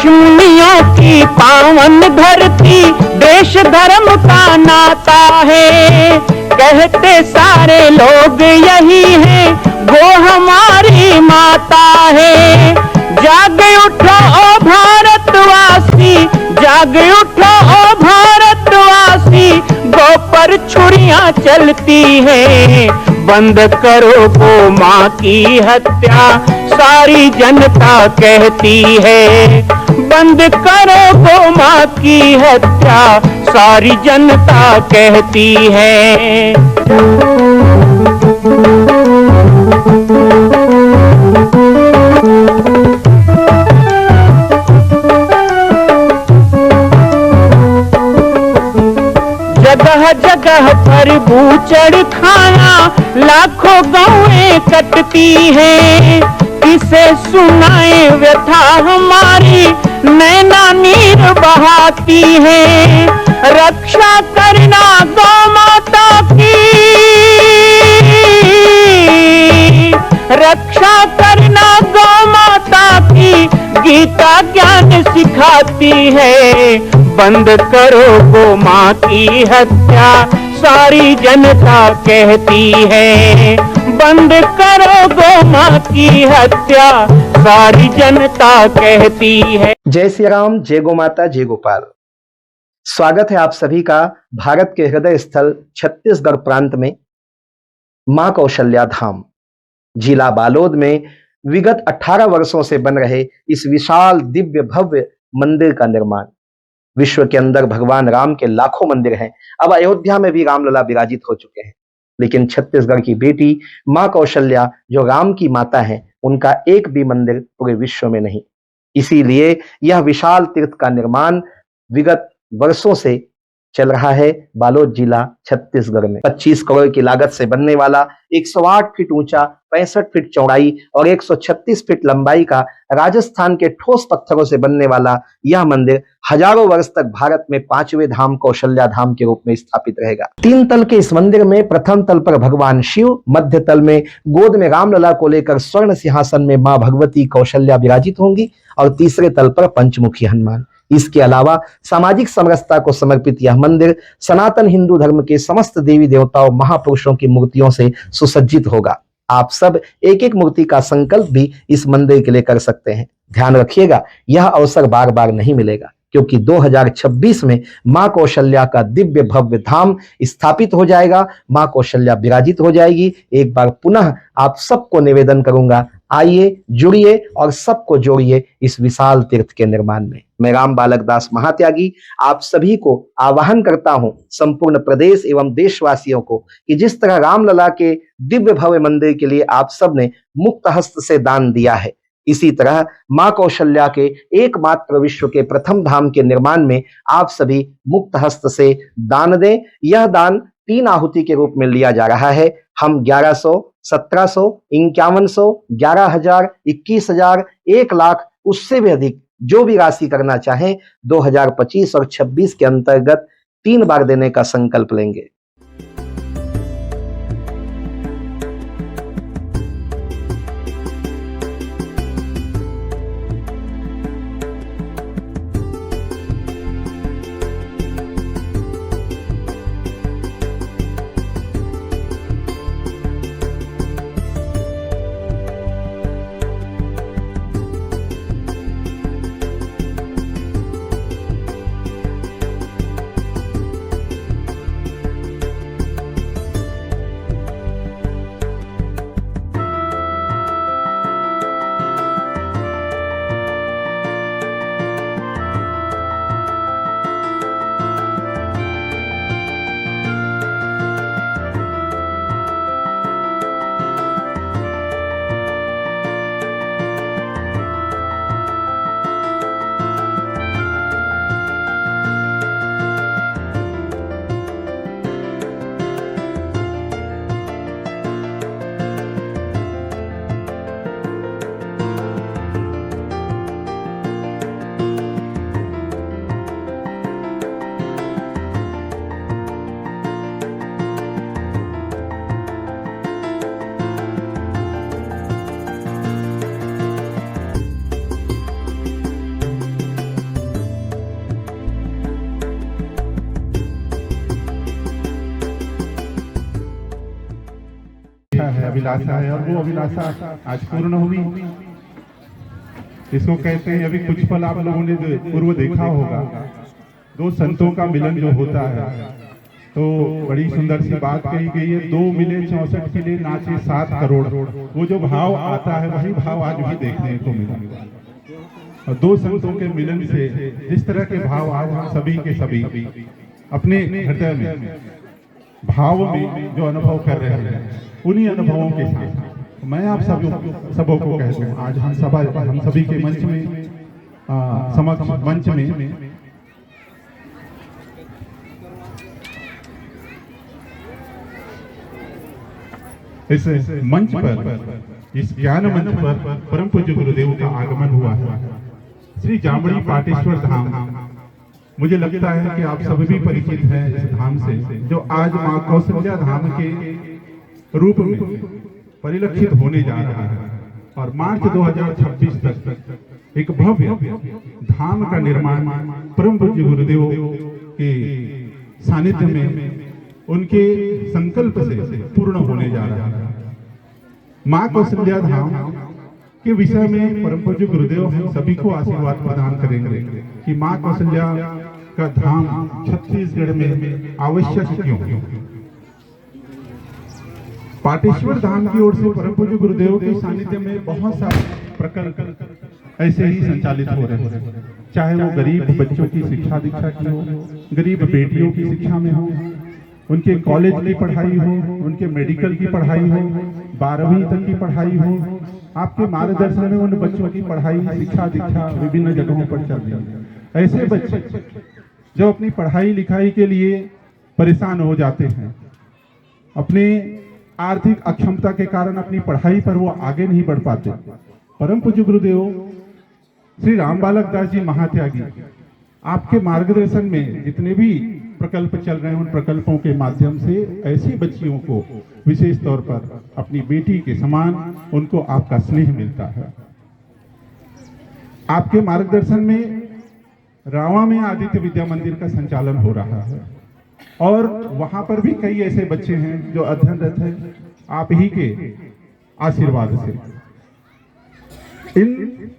ऋषिमुनियों की पावन धरती, देश धर्म का नाता है। कहते सारे लोग यही है, वो हमारी माता है। जाग उठो ओ भारतवासी, जाग उठो ओ भारतवासी, गौ पर छुरियां चलती हैं। बंद करो गौ माँ की हत्या, सारी जनता कहती है। बंद करो गौ माँ की हत्या, सारी जनता कहती है। जगह जगह पर बूचड़ खाना, लाखों गौएं कटती हैं। किसे सुनाए व्यथा हमारी, नैना नीर बहाती है। रक्षा करना गौ माता की, रक्षा करना गौ माता की, गीता ज्ञान सिखाती है। बंद करो गौ माँ की हत्या, सारी जनता कहती है। बंद करो गौ माँ की हत्या, सारी जनता कहती है। जय श्री राम, जय गौ माता, जय गोपाल। स्वागत है आप सभी का भारत के हृदय स्थल छत्तीसगढ़ प्रांत में मां कौशल्या धाम जिला बालोद में विगत 18 वर्षों से बन रहे इस विशाल दिव्य भव्य मंदिर का निर्माण। विश्व के अंदर भगवान राम के लाखों मंदिर हैं। अब अयोध्या में भी रामलला विराजित हो चुके हैं, लेकिन छत्तीसगढ़ की बेटी मां कौशल्या जो राम की माता है, उनका एक भी मंदिर पूरे विश्व में नहीं। इसीलिए यह विशाल तीर्थ का निर्माण विगत वर्षों से चल रहा है बालोद जिला छत्तीसगढ़ में। 25 करोड़ की लागत से बनने वाला 108 फीट ऊंचा, 65 फीट चौड़ाई और 136 फीट लंबाई का राजस्थान के ठोस पत्थरों से बनने वाला यह मंदिर हजारों वर्ष तक भारत में 5वें धाम कौशल्या धाम के रूप में स्थापित रहेगा। 3 तल के इस मंदिर में प्रथम तल पर भगवान शिव, मध्य तल में गोद में रामलला को लेकर स्वर्ण सिंहासन में मां भगवती कौशल्या विराजित होंगी और तीसरे तल पर पंचमुखी हनुमान। इसके अलावा सामाजिक समरसता को समर्पित यह मंदिर सनातन हिंदू धर्म के समस्त देवी देवताओं महापुरुषों की मूर्तियों से सुसज्जित होगा। आप सब एक एक मूर्ति का संकल्प भी इस मंदिर के लिए कर सकते हैं। ध्यान रखिएगा, यह अवसर बार बार नहीं मिलेगा, क्योंकि 2026 में मां कौशल्या का दिव्य भव्य धाम स्थापित हो जाएगा। मां कौशल्या विराजित हो जाएगी। एक बार पुनः आप सबको निवेदन करूंगा, आइए, जुड़िए और सबको जोड़िए इस विशाल तीर्थ के निर्माण में। मैं राम बालक दास महात्यागी आप सभी को आह्वान करता हूं, संपूर्ण प्रदेश एवं देशवासियों को, कि जिस तरह रामलला के दिव्य भव्य मंदिर के लिए आप सब ने मुक्त हस्त से दान दिया है, इसी तरह मां कौशल्या के एकमात्र विश्व के प्रथम धाम के निर्माण में आप सभी मुक्त हस्त से दान दें। यह दान 3 आहुति के रूप में लिया जा रहा है। हम 1100, 1700, 5100, 11,000, 21,000, 1 लाख, उससे भी अधिक जो भी राशि करना चाहें 2025 और 26 के अंतर्गत 3 बार देने का संकल्प लेंगे। अभिलाषा है और वो अभिलाषा आज पूर्ण हुई। इसको कहते हैं, अभी कुछ पल आप लोगों ने पूर्व देखा होगा, दो संतों का मिलन जो होता है, तो बड़ी सुंदर सी बात कही गई है, 2 मिले 64 किले नाचे 7 करोड़। वो जो भाव आता है वही भाव आज भी देखने को मिला। और दो संतों के मिलन से जिस तरह के भाव आज हम सभी के सभी अपने हृदय में भाव में जो अनुभव कर रहे हैं, उन्हीं अनुभवों के साथ मैं आप सबों को कह दूं, आज हम सभी के मंच में समक्ष मंच में इस मंच पर, इस ज्ञान मंच पर परम पूज्य गुरुदेव का आगमन हुआ है, श्री जामड़ी पाटेश्वर धाम। मुझे लगता है कि आप सभी भी परिचित हैं इस धाम से, जो आज मां कौशल्या धाम के रूप में परिलक्षित होने जा रहा है। और मार्च 2026 तक एक भव्य धाम का निर्माण परम पूज्य गुरुदेव के सानिध्य में उनके संकल्प से पूर्ण होने जा रहा है। मां कौशल्या धाम के विषय में परम पूज्य गुरुदेव हम सभी को आशीर्वाद प्रदान करेंगे कि मां कौशल्या का धाम छत्तीसगढ़ में आवश्यक क्यों। पाटेश्वर धाम की ओर से परम पूज्य गुरुदेव के सानिध्य में बहुत सारे प्रकल्प ऐसे ही संचालित हो रहे हैं, चाहे वो गरीब बच्चों की शिक्षा दीक्षा की हो, गरीब बेटियों की शिक्षा में हो, उनके कॉलेज की पढ़ाई हो, उनके मेडिकल की पढ़ाई हो, 12वीं तक की पढ़ाई हो, आपके मार्गदर्शन में उन बच्चों की पढ़ाई शिक्षा दीक्षा विभिन्न जगहों पर चल रही है। ऐसे बच्चे जो अपनी पढ़ाई लिखाई के लिए परेशान हो जाते हैं, अपने आर्थिक अक्षमता के कारण अपनी पढ़ाई पर वो आगे नहीं बढ़ पाते, परम पूज्य गुरुदेव श्री राम बालक दास जी महात्यागी आपके मार्गदर्शन में जितने भी प्रकल्प चल रहे हैं, उन प्रकल्पों के माध्यम से ऐसी बच्चियों को विशेष तौर पर अपनी बेटी के समान उनको आपका स्नेह मिलता है। आपके मार्गदर्शन में रावा में आदित्य विद्या मंदिर का संचालन हो रहा है और वहां पर भी कई ऐसे बच्चे हैं जो अध्ययनरत हैं आप ही के आशीर्वाद से। इन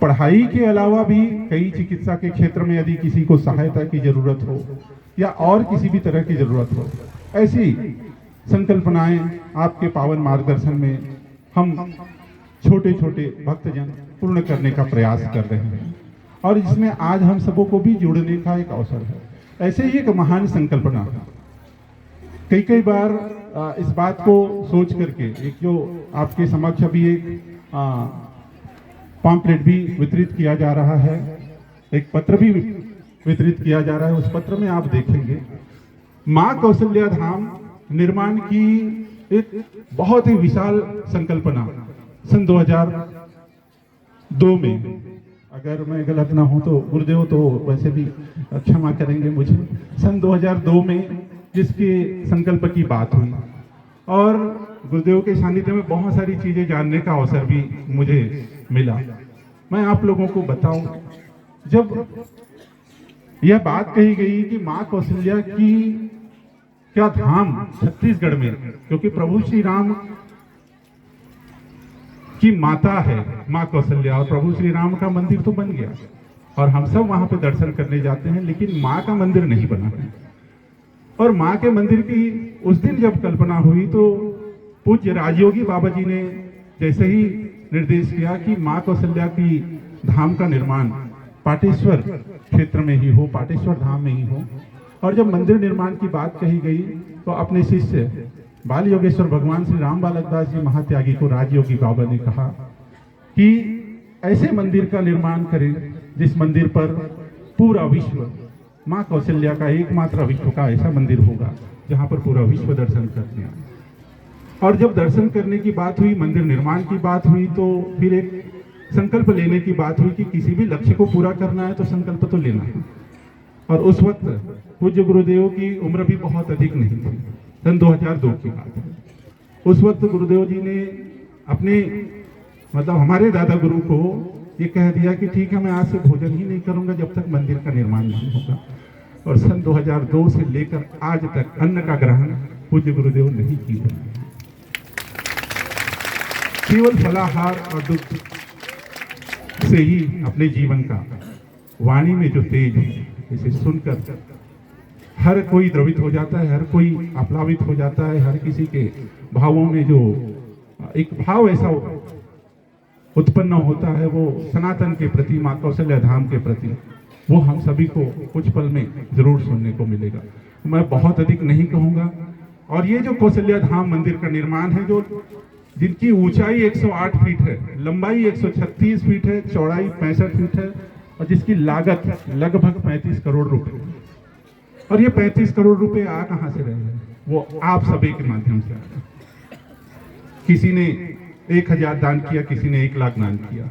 पढ़ाई के अलावा भी कई चिकित्सा के क्षेत्र में यदि किसी को सहायता की जरूरत हो या और किसी भी तरह की जरूरत हो, ऐसी संकल्पनाएं आपके पावन मार्गदर्शन में हम छोटे छोटे भक्तजन पूर्ण करने का प्रयास कर रहे हैं और इसमें आज हम सबों को भी जुड़ने का एक अवसर है। ऐसे ही एक महान संकल्पना कई बार इस बात को सोच करके एक जो आपके समक्ष अभी एक पॉम्पलेट भी वितरित किया जा रहा है, एक पत्र भी वितरित किया जा रहा है। उस पत्र में आप देखेंगे मां कौशल्या धाम निर्माण की एक बहुत ही विशाल संकल्पना सन 2002 में, अगर मैं गलत ना हूं तो गुरुदेव तो वैसे भी क्षमा करेंगे मुझे, सन 2002 में जिसके संकल्प की बात हुई और गुरुदेव के सानिध्य में बहुत सारी चीजें जानने का अवसर भी मुझे मिला। मैं आप लोगों को बताऊं, जब यह बात कही गई कि मां कौशल्या की क्या धाम छत्तीसगढ़ में, क्योंकि प्रभु श्री राम की माता है मां कौशल्या और प्रभु श्री राम का मंदिर तो बन गया और हम सब वहां पे दर्शन करने जाते हैं, लेकिन मां का मंदिर नहीं बना है। और मां के मंदिर की उस दिन जब कल्पना हुई तो पूज्य राजयोगी बाबा जी ने जैसे ही निर्देश किया कि मां कौशल्या की धाम का निर्माण पाटेश्वर क्षेत्र में ही हो, पाटेश्वर धाम में ही हो। और जब मंदिर निर्माण की बात कही गई तो अपने शिष्य बाल योगेश्वर भगवान श्री राम बालक दास जी महात्यागी को राजयोगी बाबा ने कहा कि ऐसे मंदिर का निर्माण करें जिस मंदिर पर पूरा विश्व मां कौशल्या का एकमात्र विश्व का ऐसा मंदिर होगा जहां पर पूरा विश्व दर्शन करते हैं। और जब दर्शन करने की बात हुई, मंदिर निर्माण की बात हुई, तो फिर एक संकल्प लेने की बात हुई कि किसी भी लक्ष्य को पूरा करना है तो संकल्प तो लेना है। और उस वक्त पूज्य गुरुदेव की उम्र भी बहुत अधिक नहीं थी, सन 2002 की बात है। उस वक्त गुरुदेव जी ने अपने मतलब हमारे दादा गुरु को ये कह दिया कि ठीक है, मैं आज से भोजन ही नहीं करूंगा जब तक मंदिर का निर्माण नहीं होगा। और सन 2002 से लेकर आज तक अन्न का ग्रहण पूज्य गुरुदेव नहीं किए। केवल फलाहार और दुग्ध से ही अपने जीवन का वाणी में जो तेज है, इसे सुनकर हर कोई द्रवित हो जाता है, हर कोई आप्लावित हो जाता है। हर किसी के भावों में जो एक भाव ऐसा उत्पन्न होता है, वो सनातन के प्रति, माँ कौशल्या धाम के प्रति, वो हम सभी को कुछ पल में जरूर सुनने को मिलेगा। मैं बहुत अधिक नहीं कहूँगा। और ये जो कौशल्या धाम मंदिर का निर्माण है, जो जिनकी ऊंचाई 108 फीट है, लंबाई 136 फीट है, चौड़ाई 65 फीट है, और जिसकी लागत लगभग 35 करोड़ रुपए। और ये 35 करोड़ रुपए आ कहाँ से रहे हैं? वो आप सभी के माध्यम से आ रहे हैं। किसी ने 1000 दान किया, किसी ने 1 लाख दान किया।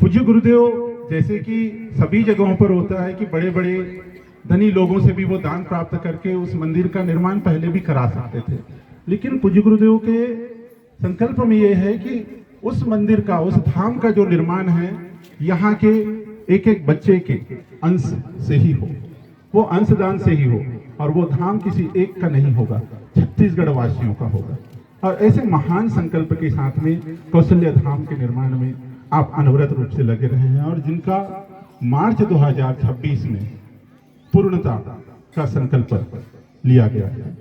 पूज्य गुरुदेव, जैसे कि सभी जगहों पर होता है कि बड़े बड़े धनी लोगों से भी वो दान प्राप्त करके उस मंदिर का निर्माण पहले भी करा सकते थे, लेकिन पूज्य गुरुदेव के संकल्प में ये है कि उस मंदिर का, उस धाम का जो निर्माण है, यहाँ के एक एक बच्चे के अंश से ही हो, वो अंशदान से ही हो, और वो धाम किसी एक का नहीं होगा, छत्तीसगढ़ वासियों का होगा। और ऐसे महान संकल्प के साथ में कौशल्या धाम के निर्माण में आप अनवरत रूप से लगे रहे हैं, और जिनका मार्च 2026 में पूर्णता का संकल्प लिया गया है।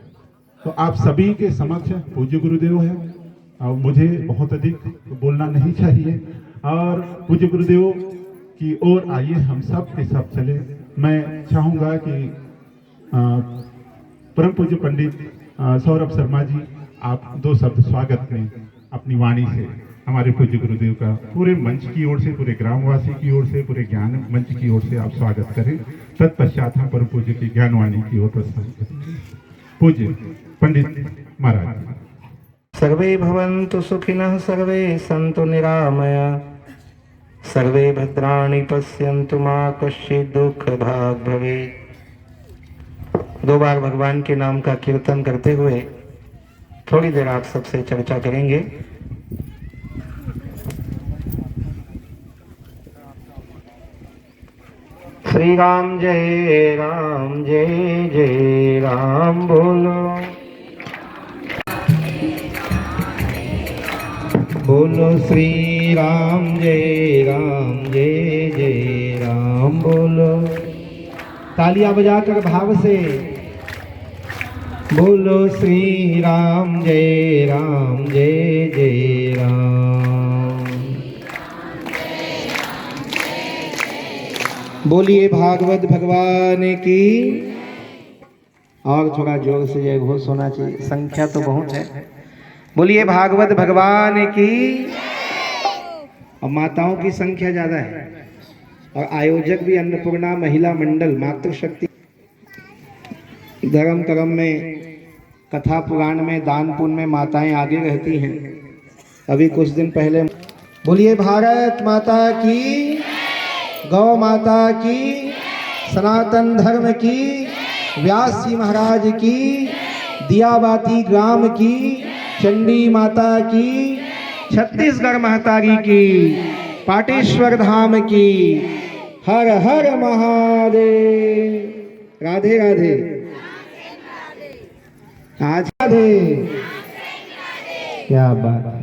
तो आप सभी के समक्ष पूज्य गुरुदेव है, और मुझे बहुत अधिक बोलना नहीं चाहिए, और पूज्य गुरुदेव की ओर आइए हम सब के सब चले। मैं चाहूँगा कि परम पूज्य पंडित सौरभ शर्मा जी, आप 2 शब्द स्वागत में अपनी वाणी से हमारे पूज्य गुरुदेव का पूरे मंच की ओर से, पूरे ग्रामवासी की ओर से, पूरे ज्ञान मंच की ओर से आप स्वागत करें। तत्पश्चात हम परम पूज्य की ज्ञानवाणी की ओर प्रस्थान करेंगे। पूज्य पंडित महाराज। सर्वे भवन्तु सुखिनः, सर्वे सन्तु निरामया, सर्वे भद्राणि पश्यन्तु मा कश्चित् दुःखभाग् भवेत्। 2 बार भगवान के नाम का कीर्तन करते हुए थोड़ी देर आप सबसे चर्चा करेंगे। श्री राम जय राम, जय जय राम बोलो, बोलो श्री राम जय राम, जय जय राम बोलो। तालियां बजाकर भाव से बोलो श्री राम जय राम, जय जय राम। बोलिए भागवत भगवान की। और थोड़ा जोर से जय घोष होना चाहिए, संख्या तो बहुत है। बोलिए भागवत भगवान की। और माताओं की संख्या ज्यादा है, और आयोजक भी अन्नपूर्णा महिला मंडल मातृशक्ति। धर्म कर्म में, कथा पुराण में, दान पुण्य में माताएं आगे रहती हैं। अभी कुछ दिन पहले बोलिए भारत माता की, गौ माता की, सनातन धर्म की, व्यास जी महाराज की, दियाबाती ग्राम की, चंडी माता की, छत्तीसगढ़ महतारी की, पाटेश्वर धाम की। हर हर महादेव। राधे राधे। आज राधे। क्या बात है।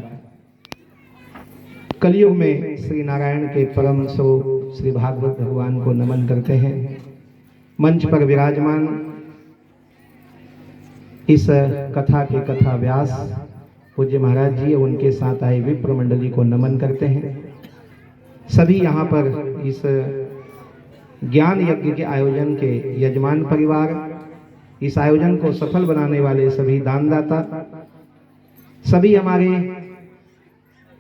कलयुग में श्री नारायण के परम स्वरूप श्री भागवत भगवान को नमन करते हैं। मंच पर विराजमान इस कथा के कथा व्यास पूज्य महाराज जी, उनके साथ आए विप्र मंडली को नमन करते हैं। सभी यहाँ पर इस ज्ञान यज्ञ के आयोजन के यजमान परिवार, इस आयोजन को सफल बनाने वाले सभी दानदाता, सभी हमारे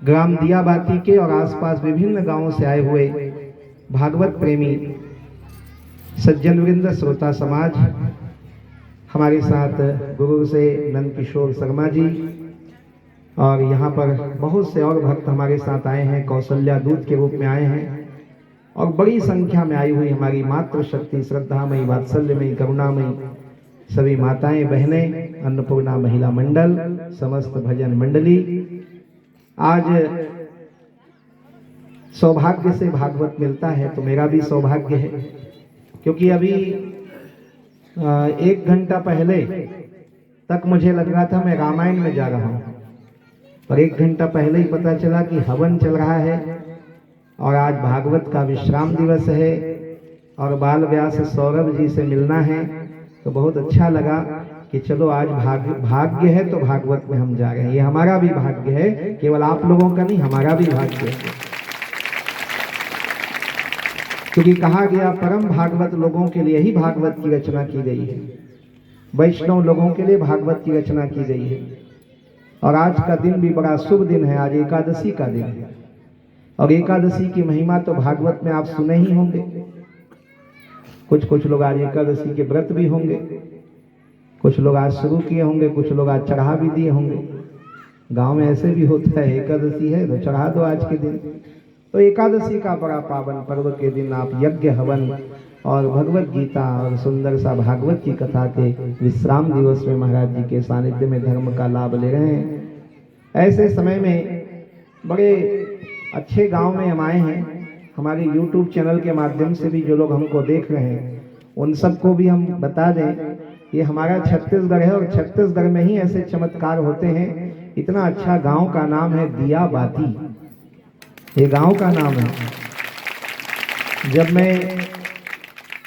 ग्राम दियाबाती के और आसपास विभिन्न गांवों से आए हुए भागवत प्रेमी सज्जन वृंद, श्रोता समाज, हमारे साथ गुरु से नंद किशोर शर्मा जी, और यहाँ पर बहुत से और भक्त हमारे साथ आए हैं, कौशल्या दूत के रूप में आए हैं, और बड़ी संख्या में आई हुई हमारी मातृशक्ति, श्रद्धामयी, वात्सल्यमयी, करुणामयी सभी माताएं, बहनें, अन्नपूर्णा महिला मंडल, समस्त भजन मंडली। आज सौभाग्य से भागवत मिलता है तो मेरा भी सौभाग्य है, क्योंकि अभी 1 घंटा पहले तक मुझे लग रहा था मैं रामायण में जा रहा हूँ। और 1 घंटा पहले ही पता चला कि हवन चल रहा है और आज भागवत का विश्राम दिवस है और बाल व्यास सौरभ जी से मिलना है। तो बहुत अच्छा लगा कि चलो आज भाग्य है तो भागवत में हम जा रहे हैं। ये हमारा भी भाग्य है, केवल आप लोगों का नहीं, हमारा भी भाग्य है। क्योंकि कहा गया परम भागवत लोगों के लिए ही भागवत की रचना की गई है, वैष्णव लोगों के लिए भागवत की रचना की गई है। और आज का दिन भी बड़ा शुभ दिन है, आज एकादशी का दिन है। और एकादशी की महिमा तो भागवत में आप सुने ही होंगे। कुछ लोग आज एकादशी के व्रत भी होंगे, कुछ लोग आज शुरू किए होंगे, कुछ लोग आज चढ़ा भी दिए होंगे। गांव में ऐसे भी होता है, एकादशी है तो चढ़ा दो आज के दिन। तो एकादशी का बड़ा पावन पर्व के दिन आप यज्ञ हवन और भगवत गीता और सुंदर सा भागवत की कथा के विश्राम दिवस में महाराज जी के सानिध्य में धर्म का लाभ ले रहे हैं। ऐसे समय में बड़े अच्छे गांव में हम आए हैं। हमारे YouTube चैनल के माध्यम से भी जो लोग हमको देख रहे हैं उन सबको भी हम बता दें, ये हमारा छत्तीसगढ़ है और छत्तीसगढ़ में ही ऐसे चमत्कार होते हैं। इतना अच्छा गांव का नाम है दियाबाती, ये गांव का नाम है। जब मैं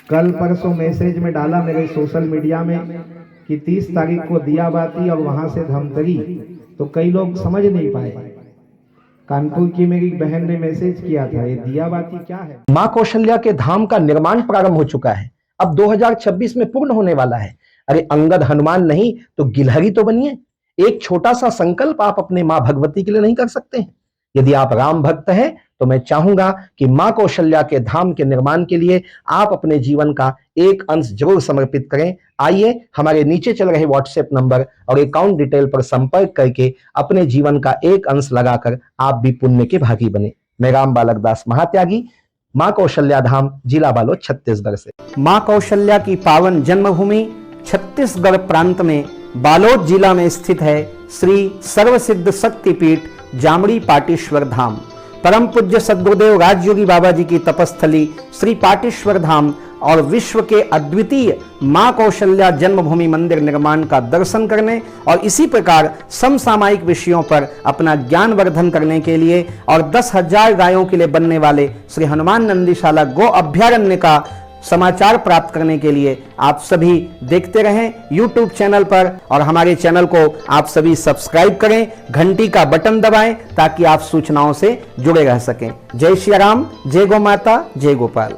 कल परसों मैसेज में डाला मेरे सोशल मीडिया में कि 30 तारीख को दियाबाती और वहां से धमतरी, तो कई लोग समझ नहीं पाए। कानपुर की मेरी बहन ने मैसेज किया था, ये दियाबाती क्या है। मां कौशल्या के धाम का निर्माण प्रारंभ हो चुका है, अब 2026 में पूर्ण होने वाला है। अरे अंगद हनुमान नहीं तो गिलहरी तो बनिए। एक छोटा सा संकल्प आप अपने मां भगवती के लिए नहीं कर सकते हैं? यदि आप राम भक्त हैं तो मैं चाहूंगा कि मां कौशल्या के धाम के निर्माण के लिए आप अपने जीवन का एक अंश जरूर समर्पित करें। आइए हमारे नीचे चल रहे व्हाट्सएप नंबर और अकाउंट डिटेल पर संपर्क करके अपने जीवन का एक अंश लगाकर आप भी पुण्य के भागी बने। मैं राम बालक दास महात्यागी, मां कौशल्या धाम, जिला बालोद, छत्तीसगढ़ से। मां कौशल्या की पावन जन्मभूमि छत्तीसगढ़ प्रांत में बालोद जिला में स्थित है श्री सर्वसिद्ध शक्तिपीठ जामड़ी पाटेश्वर धाम। परम पूज्य सद्गुरुदेव राजयोगी बाबा जी की तपस्थली श्री पाटेश्वर धाम और विश्व के अद्वितीय मां कौशल्या जन्मभूमि मंदिर निर्माण का दर्शन करने और इसी प्रकार समसामयिक विषयों पर अपना ज्ञानवर्धन करने के लिए और 10,000 गायों के लिए बनने वाले श्री हनुमान नंदीशाला गो अभ्यारण्य का समाचार प्राप्त करने के लिए आप सभी देखते रहें YouTube चैनल पर और हमारे चैनल को आप सभी सब्सक्राइब करें, घंटी का बटन दबाएं ताकि आप सूचनाओं से जुड़े रह सकें। जय श्री राम, जय गौ माता, जय गोपाल।